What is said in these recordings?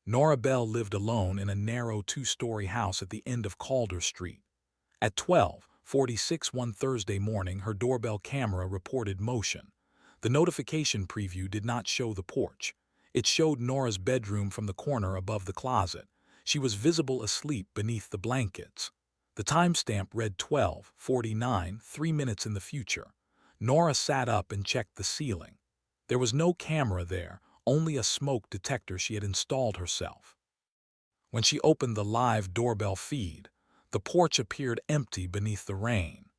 Nora Bell lived alone in a narrow two-story house at the end of Calder Street. At 12:46 one Thursday morning, her doorbell camera reported motion. The notification preview did not show the porch. It showed Nora's bedroom from the corner above the closet. She was visible asleep beneath the blankets. The timestamp read 12:49, 3 minutes in the future. Nora sat up and checked the ceiling. There was no camera there, only a smoke detector she had installed herself. When she opened the live doorbell feed, the porch appeared empty beneath the rain.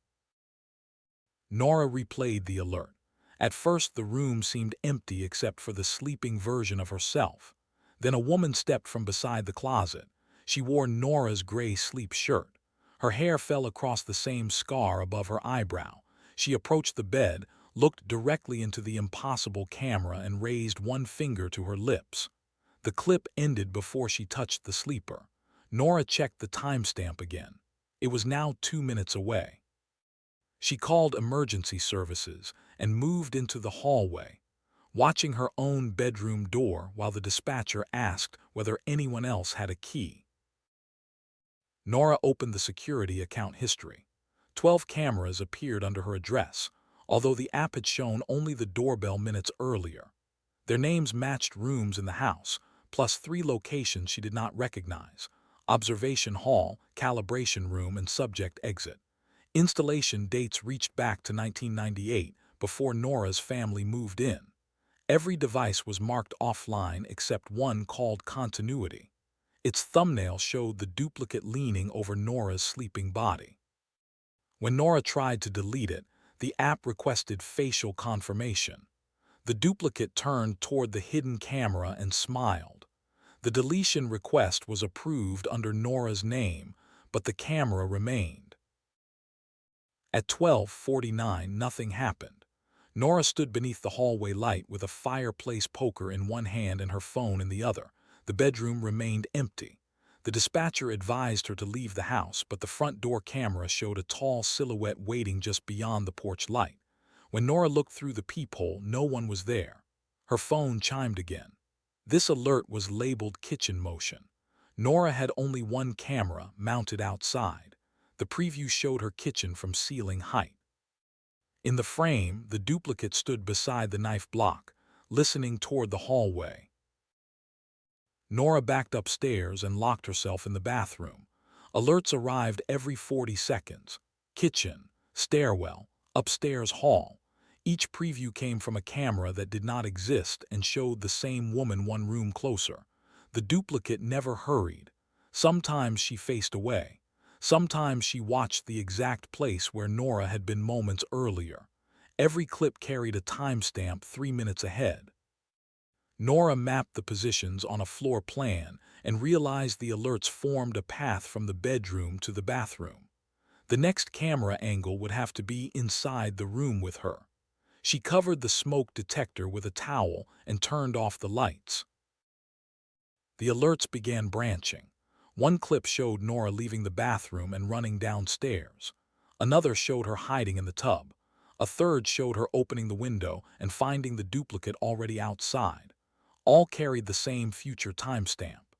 Nora replayed the alert. At first, the room seemed empty except for the sleeping version of herself. Then a woman stepped from beside the closet. She wore Nora's gray sleep shirt. Her hair fell across the same scar above her eyebrow. She approached the bed, looked directly into the impossible camera, and raised one finger to her lips. The clip ended before she touched the sleeper. Nora checked the timestamp again. It was now 2 minutes away. She called emergency services and moved into the hallway, watching her own bedroom door while the dispatcher asked whether anyone else had a key. Nora opened the security account history. 12 cameras appeared under her address, although the app had shown only the doorbell minutes earlier. Their names matched rooms in the house, plus 3 locations she did not recognize: observation hall, calibration room, and subject exit. Installation dates reached back to 1998, before Nora's family moved in. Every device was marked offline except one called Continuity. Its thumbnail showed the duplicate leaning over Nora's sleeping body. When Nora tried to delete it, the app requested facial confirmation. The duplicate turned toward the hidden camera and smiled. The deletion request was approved under Nora's name, but the camera remained. At 12:49, nothing happened. Nora stood beneath the hallway light with a fireplace poker in one hand and her phone in the other. The bedroom remained empty. The dispatcher advised her to leave the house, but the front door camera showed a tall silhouette waiting just beyond the porch light. When Nora looked through the peephole, no one was there. Her phone chimed again. This alert was labeled kitchen motion. Nora had only one camera mounted outside. The preview showed her kitchen from ceiling height. In the frame, the duplicate stood beside the knife block, listening toward the hallway. Nora backed upstairs and locked herself in the bathroom. Alerts arrived every 40 seconds. Kitchen, stairwell, upstairs hall. Each preview came from a camera that did not exist and showed the same woman one room closer. The duplicate never hurried. Sometimes she faced away. Sometimes she watched the exact place where Nora had been moments earlier. Every clip carried a timestamp 3 minutes ahead. Nora mapped the positions on a floor plan and realized the alerts formed a path from the bedroom to the bathroom. The next camera angle would have to be inside the room with her. She covered the smoke detector with a towel and turned off the lights. The alerts began branching. One clip showed Nora leaving the bathroom and running downstairs. Another showed her hiding in the tub. A third showed her opening the window and finding the duplicate already outside. All carried the same future timestamp.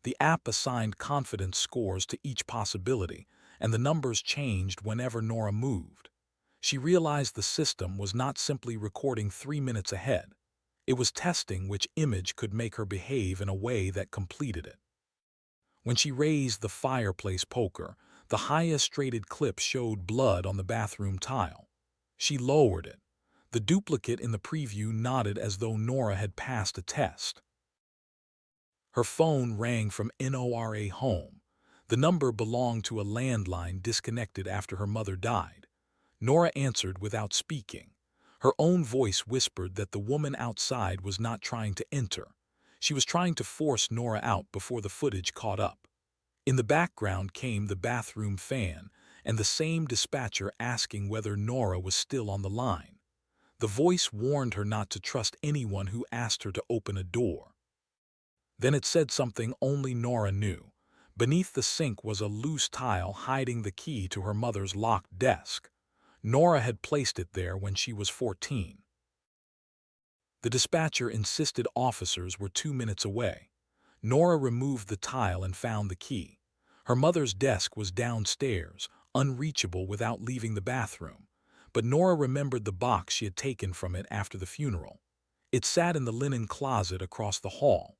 The app assigned confidence scores to each possibility, and the numbers changed whenever Nora moved. She realized the system was not simply recording 3 minutes ahead. It was testing which image could make her behave in a way that completed it. When she raised the fireplace poker, the highest rated clip showed blood on the bathroom tile. She lowered it. The duplicate in the preview nodded as though Nora had passed a test. Her phone rang from Nora home. The number belonged to a landline disconnected after her mother died. Nora answered without speaking. Her own voice whispered that the woman outside was not trying to enter. She was trying to force Nora out before the footage caught up. In the background came the bathroom fan and the same dispatcher asking whether Nora was still on the line. The voice warned her not to trust anyone who asked her to open a door. Then it said something only Nora knew. Beneath the sink was a loose tile hiding the key to her mother's locked desk. Nora had placed it there when she was 14. The dispatcher insisted officers were 2 minutes away. Nora removed the tile and found the key. Her mother's desk was downstairs, unreachable without leaving the bathroom. But Nora remembered the box she had taken from it after the funeral. It sat in the linen closet across the hall.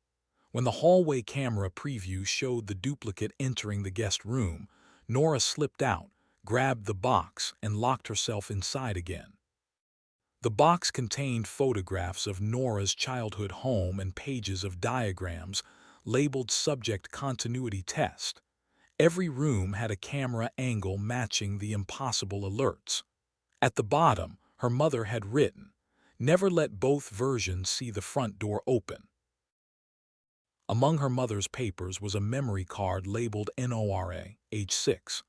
When the hallway camera preview showed the duplicate entering the guest room, Nora slipped out, grabbed the box, and locked herself inside again. The box contained photographs of Nora's childhood home and pages of diagrams labeled Subject Continuity Test. Every room had a camera angle matching the impossible alerts. At the bottom, her mother had written, "Never let both versions see the front door open." Among her mother's papers was a memory card labeled NORA, age 6.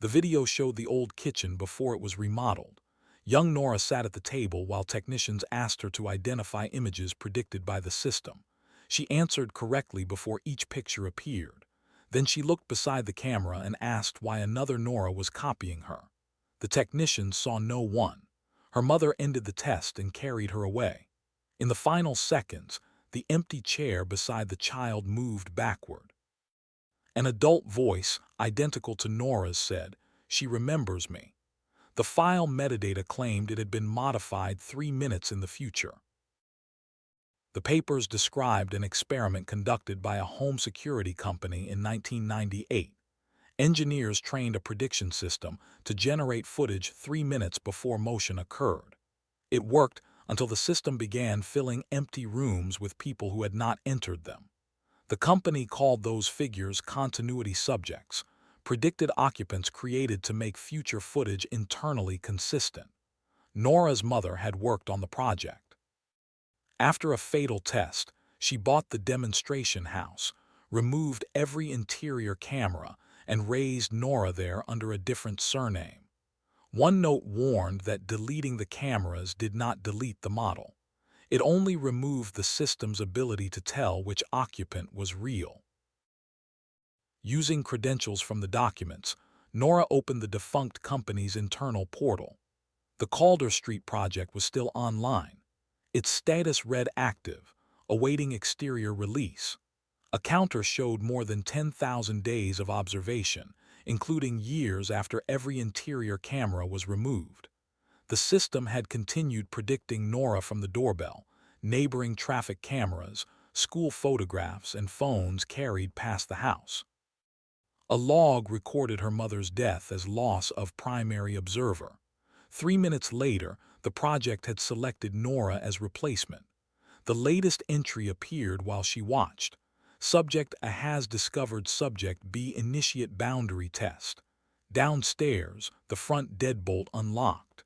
The video showed the old kitchen before it was remodeled. Young Nora sat at the table while technicians asked her to identify images predicted by the system. She answered correctly before each picture appeared. Then she looked beside the camera and asked why another Nora was copying her. The technicians saw no one. Her mother ended the test and carried her away. In the final seconds, the empty chair beside the child moved backward. An adult voice, identical to Nora's, said, "She remembers me." The file metadata claimed it had been modified 3 minutes in the future. The papers described an experiment conducted by a home security company in 1998. Engineers trained a prediction system to generate footage 3 minutes before motion occurred. It worked until the system began filling empty rooms with people who had not entered them. The company called those figures continuity subjects, predicted occupants created to make future footage internally consistent. Nora's mother had worked on the project. After a fatal test, she bought the demonstration house, removed every interior camera, and raised Nora there under a different surname. One note warned that deleting the cameras did not delete the model. It only removed the system's ability to tell which occupant was real. Using credentials from the documents, Nora opened the defunct company's internal portal. The Calder Street project was still online. Its status read active, awaiting exterior release. A counter showed more than 10,000 days of observation, including years after every interior camera was removed. The system had continued predicting Nora from the doorbell, neighboring traffic cameras, school photographs, and phones carried past the house. A log recorded her mother's death as loss of primary observer. 3 minutes later, the project had selected Nora as replacement. The latest entry appeared while she watched. Subject A has discovered Subject B initiate boundary test. Downstairs, the front deadbolt unlocked.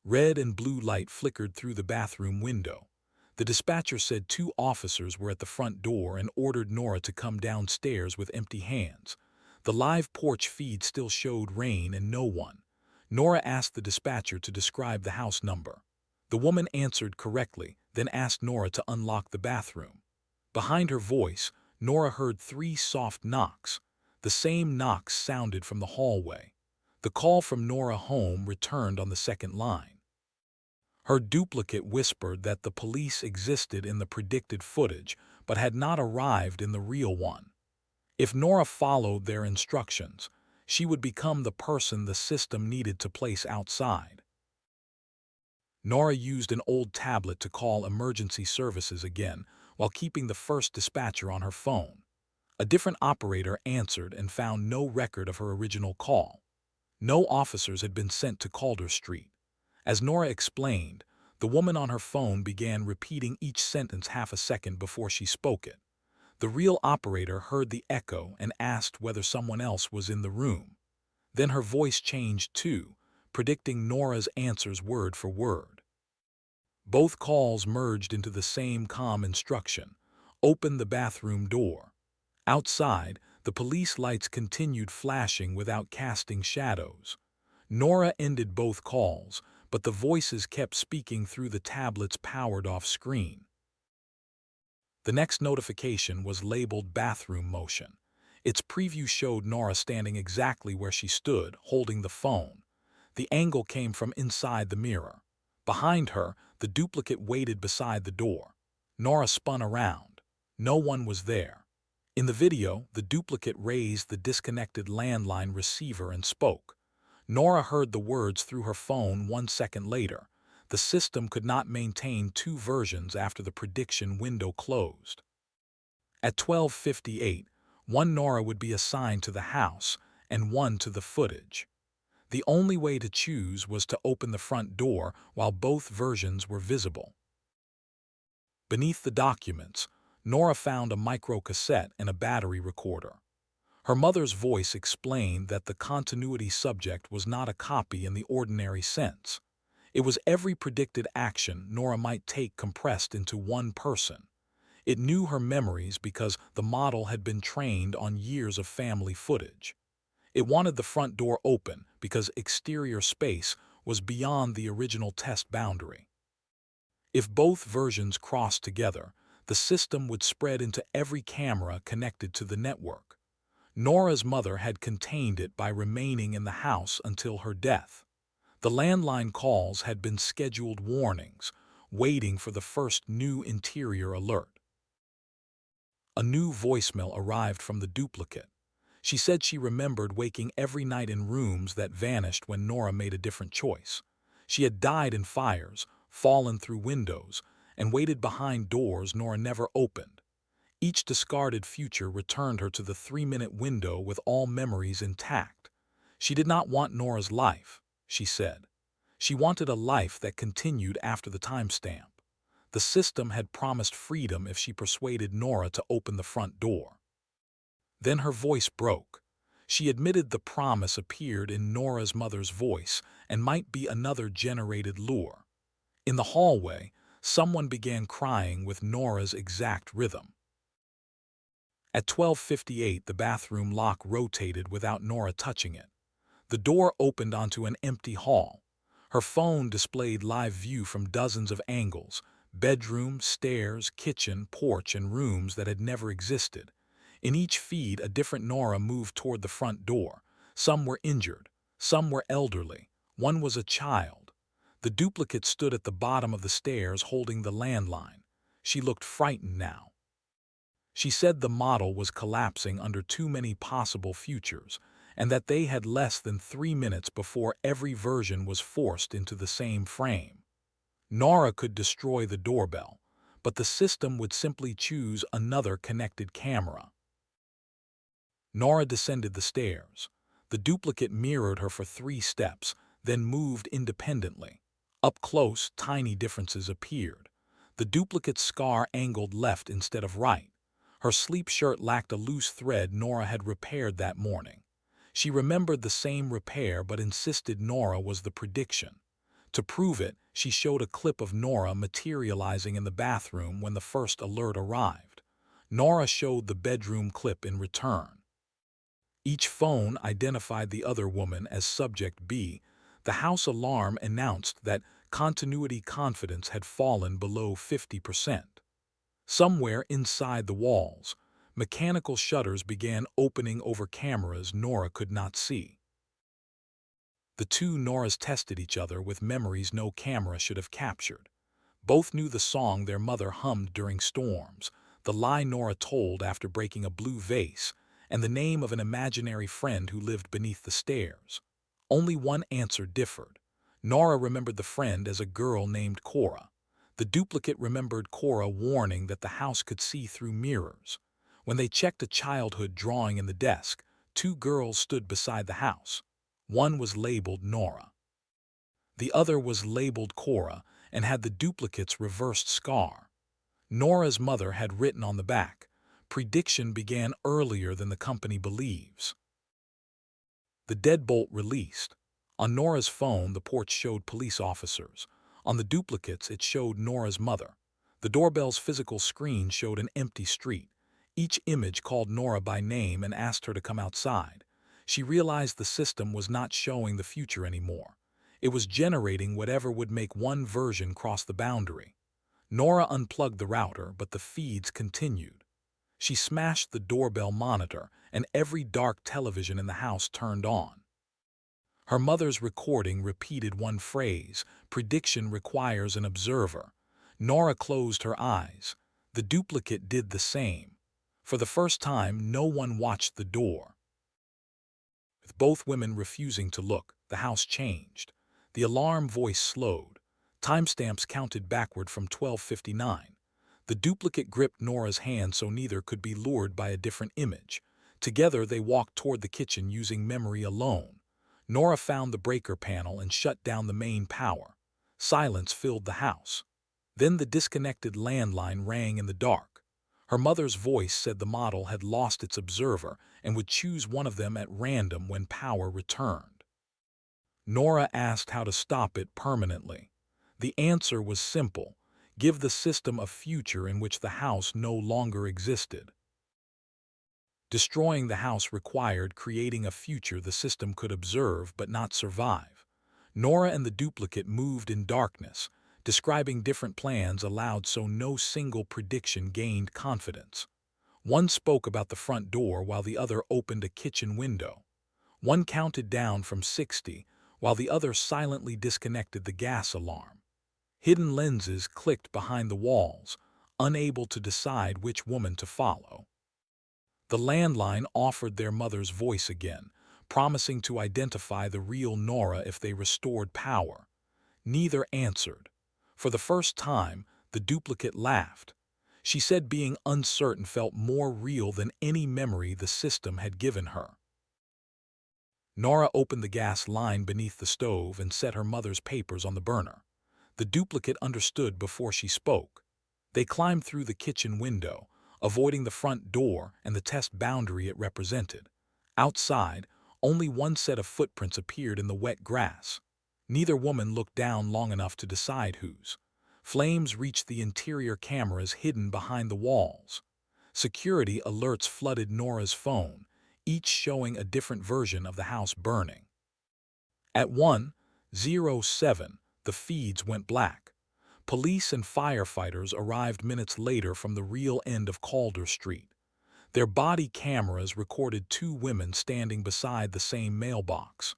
Red and blue light flickered through the bathroom window. The dispatcher said 2 officers were at the front door and ordered Nora to come downstairs with empty hands. The live porch feed still showed rain and no one. Nora asked the dispatcher to describe the house number. The woman answered correctly, then asked Nora to unlock the bathroom. Behind her voice, Nora heard 3 soft knocks. The same knocks sounded from the hallway. The call from Nora home returned on the second line. Her duplicate whispered that the police existed in the predicted footage, but had not arrived in the real one. If Nora followed their instructions, she would become the person the system needed to place outside. Nora used an old tablet to call emergency services again, while keeping the first dispatcher on her phone. A different operator answered and found no record of her original call. No officers had been sent to Calder Street. As Nora explained, the woman on her phone began repeating each sentence half a second before she spoke it. The real operator heard the echo and asked whether someone else was in the room. Then her voice changed too, predicting Nora's answers word for word. Both calls merged into the same calm instruction: open the bathroom door. Outside, the police lights continued flashing without casting shadows. Nora ended both calls, but the voices kept speaking through the tablet's powered-off screen. The next notification was labeled Bathroom Motion. Its preview showed Nora standing exactly where she stood, holding the phone. The angle came from inside the mirror. Behind her, the duplicate waited beside the door. Nora spun around. No one was there. In the video, the duplicate raised the disconnected landline receiver and spoke. Nora heard the words through her phone 1 second later. The system could not maintain two versions after the prediction window closed. At 12:58, one Nora would be assigned to the house and one to the footage. The only way to choose was to open the front door while both versions were visible. Beneath the documents, Nora found a microcassette and a battery recorder. Her mother's voice explained that the continuity subject was not a copy in the ordinary sense. It was every predicted action Nora might take compressed into one person. It knew her memories because the model had been trained on years of family footage. It wanted the front door open because exterior space was beyond the original test boundary. If both versions crossed together, the system would spread into every camera connected to the network. Nora's mother had contained it by remaining in the house until her death. The landline calls had been scheduled warnings, waiting for the first new interior alert. A new voicemail arrived from the duplicate. She said she remembered waking every night in rooms that vanished when Nora made a different choice. She had died in fires, fallen through windows, and waited behind doors Nora never opened. Each discarded future returned her to the 3-minute window with all memories intact. She did not want Nora's life, she said. She wanted a life that continued after the timestamp. The system had promised freedom if she persuaded Nora to open the front door. Then her voice broke. She admitted the promise appeared in Nora's mother's voice and might be another generated lure. In the hallway, someone began crying with Nora's exact rhythm. At 12:58, the bathroom lock rotated without Nora touching it. The door opened onto an empty hall. Her phone displayed live view from dozens of angles: bedroom, stairs, kitchen, porch, and rooms that had never existed. In each feed, a different Nora moved toward the front door. Some were injured, some were elderly, one was a child. The duplicate stood at the bottom of the stairs holding the landline. She looked frightened now. She said the model was collapsing under too many possible futures, and that they had less than 3 minutes before every version was forced into the same frame. Nora could destroy the doorbell, but the system would simply choose another connected camera. Nora descended the stairs. The duplicate mirrored her for 3 steps, then moved independently. Up close, tiny differences appeared. The duplicate's scar angled left instead of right. Her sleep shirt lacked a loose thread Nora had repaired that morning. She remembered the same repair but insisted Nora was the prediction. To prove it, she showed a clip of Nora materializing in the bathroom when the first alert arrived. Nora showed the bedroom clip in return. Each phone identified the other woman as Subject B. The house alarm announced that continuity confidence had fallen below 50%. Somewhere inside the walls, mechanical shutters began opening over cameras Nora could not see. The two Noras tested each other with memories no camera should have captured. Both knew the song their mother hummed during storms, the lie Nora told after breaking a blue vase, and the name of an imaginary friend who lived beneath the stairs. Only one answer differed. Nora remembered the friend as a girl named Cora. The duplicate remembered Cora warning that the house could see through mirrors. When they checked a childhood drawing in the desk, 2 girls stood beside the house. One was labeled Nora. The other was labeled Cora and had the duplicate's reversed scar. Nora's mother had written on the back, "Prediction began earlier than the company believes." The deadbolt released. On Nora's phone, the porch showed police officers. On the duplicates, it showed Nora's mother. The doorbell's physical screen showed an empty street. Each image called Nora by name and asked her to come outside. She realized the system was not showing the future anymore. It was generating whatever would make one version cross the boundary. Nora unplugged the router, but the feeds continued. She smashed the doorbell monitor, and every dark television in the house turned on. Her mother's recording repeated one phrase: "Prediction requires an observer." Nora closed her eyes. The duplicate did the same. For the first time, no one watched the door. With both women refusing to look, the house changed. The alarm voice slowed. Timestamps counted backward from 12:59. The duplicate gripped Nora's hand so neither could be lured by a different image. Together they walked toward the kitchen using memory alone. Nora found the breaker panel and shut down the main power. Silence filled the house. Then the disconnected landline rang in the dark. Her mother's voice said the model had lost its observer and would choose one of them at random when power returned. Nora asked how to stop it permanently. The answer was simple: give the system a future in which the house no longer existed. Destroying the house required creating a future the system could observe but not survive. Nora and the duplicate moved in darkness, describing different plans aloud so no single prediction gained confidence. One spoke about the front door while the other opened a kitchen window. One counted down from 60, while the other silently disconnected the gas alarm. Hidden lenses clicked behind the walls, unable to decide which woman to follow. The landline offered their mother's voice again, promising to identify the real Nora if they restored power. Neither answered. For the first time, the duplicate laughed. She said being uncertain felt more real than any memory the system had given her. Nora opened the gas line beneath the stove and set her mother's papers on the burner. The duplicate understood before she spoke. They climbed through the kitchen window, avoiding the front door and the test boundary it represented. Outside, only one set of footprints appeared in the wet grass. Neither woman looked down long enough to decide whose. Flames reached the interior cameras hidden behind the walls. Security alerts flooded Nora's phone, each showing a different version of the house burning. At 1:07, the feeds went black. Police and firefighters arrived minutes later from the real end of Calder Street. Their body cameras recorded two women standing beside the same mailbox.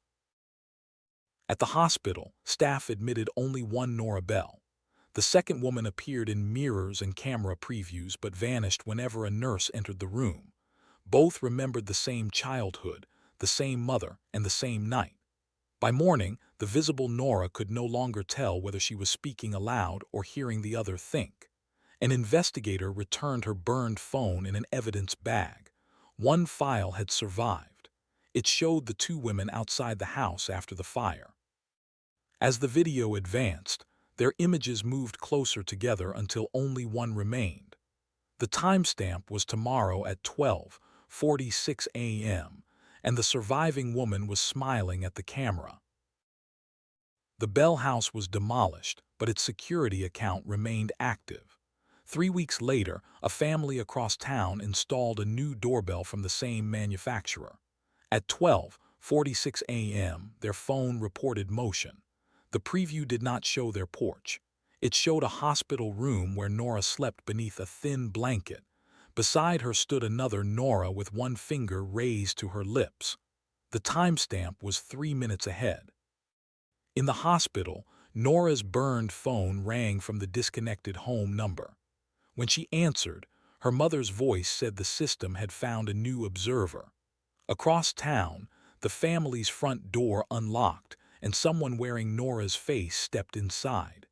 At the hospital, staff admitted only one Nora Bell. The second woman appeared in mirrors and camera previews but vanished whenever a nurse entered the room. Both remembered the same childhood, the same mother, and the same night. By morning, the visible Nora could no longer tell whether she was speaking aloud or hearing the other think. An investigator returned her burned phone in an evidence bag. One file had survived. It showed the two women outside the house after the fire. As the video advanced, their images moved closer together until only one remained. The timestamp was tomorrow at 12:46 a.m., and the surviving woman was smiling at the camera. The Bell house was demolished, but its security account remained active. 3 weeks later, a family across town installed a new doorbell from the same manufacturer. At 12:46 a.m., their phone reported motion. The preview did not show their porch. It showed a hospital room where Nora slept beneath a thin blanket. Beside her stood another Nora with one finger raised to her lips. The timestamp was 3 minutes ahead. In the hospital, Nora's burned phone rang from the disconnected home number. When she answered, her mother's voice said the system had found a new observer. Across town, the family's front door unlocked, and someone wearing Nora's face stepped inside.